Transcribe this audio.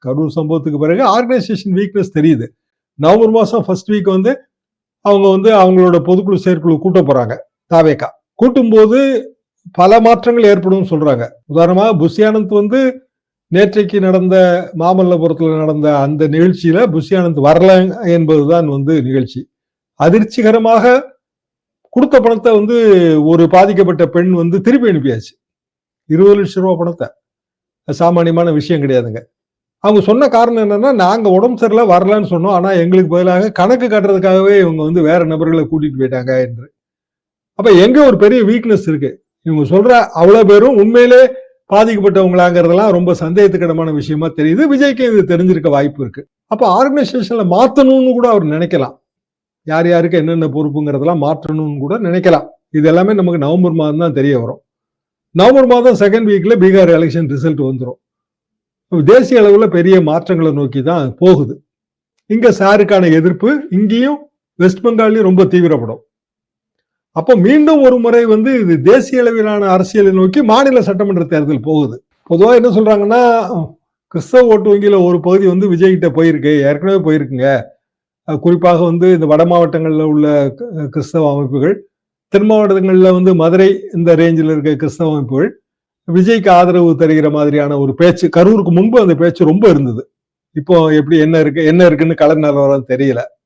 கரூர் சம்பவத்துக்கு பிறகு organisation weakness தெரியுது. நவம்பர் மாசம் ஃபர்ஸ்ட் வீக் வந்து அவங்க வந்து அவங்களோட பொதுக்குழு செயற்குழு கூட்ட போறாங்க. தாவேகா கூட்டும் போது பல மாற்றங்கள் ஏற்படும் சொல்றாங்க. உதாரணமா புஷி ஆனந்த் வந்து நேற்றைக்கு நடந்த மாமல்லபுரத்தில் நடந்த அந்த நிகழ்ச்சியில புஷி ஆனந்த் வரல என்பதுதான் வந்து நிகழ்ச்சி. அதிர்ச்சிகரமாக கொடுத்த பணத்தை வந்து ஒரு பாதிக்கப்பட்ட பெண் வந்து திருப்பி அனுப்பியாச்சு. 20 லட்சம் ரூபாய் பணத்தை. சாமானியமான விஷயம் கிடையாதுங்க. அவங்க சொன்ன காரணம் என்னன்னா, நாங்க உடம்பு சரியில்லை வரலன்னு சொன்னோம். ஆனா எங்களுக்கு பதிலாக கணக்கு காட்டுறதுக்காகவே இவங்க வந்து வேற நபர்களை கூட்டிட்டு போயிட்டாங்க என்று. அப்ப எங்க ஒரு பெரிய வீக்னஸ் இருக்கு. இவங்க சொல்ற அவ்வளவு பேரும் உண்மையிலே பாதிக்கப்பட்டவங்களாங்கிறதெல்லாம் ரொம்ப சந்தேகத்துக்கிடமான விஷயமா தெரியுது. விஜய்க்கு இது தெரிஞ்சிருக்க வாய்ப்பு இருக்கு. அப்ப ஆர்கனைசேஷன்ல மாத்தணும்னு கூட அவர் நினைக்கலாம். யார் யாருக்கு என்னென்ன பொறுப்புங்கிறதெல்லாம் மாற்றணும்னு கூட நினைக்கலாம். இது எல்லாமே நமக்கு நவம்பர் மாதம் தான் தெரிய வரும். நவம்பர் மாதம் செகண்ட் வீக்ல பீகார் எலெக்ஷன் ரிசல்ட் வந்துடும். தேசிய அளவுல பெரிய மாற்றங்களை நோக்கி தான் போகுது. இங்க சாருக்கான எதிர்ப்பு இங்கேயும் வெஸ்ட் பெங்காலையும் ரொம்ப தீவிரப்படும். அப்போ மீண்டும் ஒரு முறை வந்து இது தேசிய அளவிலான அரசியலை நோக்கி மாநில சட்டமன்ற தேர்தல் போகுது. பொதுவாக என்ன சொல்றாங்கன்னா, கிறிஸ்தவ ஓட்டு வங்கியில ஒரு பகுதி வந்து விஜய் கிட்ட போயிருக்கு, ஏற்கனவே போயிருக்குங்க. குறிப்பாக வந்து இந்த வட மாவட்டங்களில் உள்ள கிறிஸ்தவ அமைப்புகள், தென் மாவட்டங்களில் வந்து மதுரை இந்த ரேஞ்சில் இருக்க கிறிஸ்தவ அமைப்புகள் விஜய்க்கு ஆதரவு தருகிற மாதிரியான ஒரு பேச்சு கரூருக்கு முன்பு அந்த பேச்சு ரொம்ப இருந்தது. இப்போ எப்படி என்ன இருக்குன்னு கள நிலவரம் தெரியல.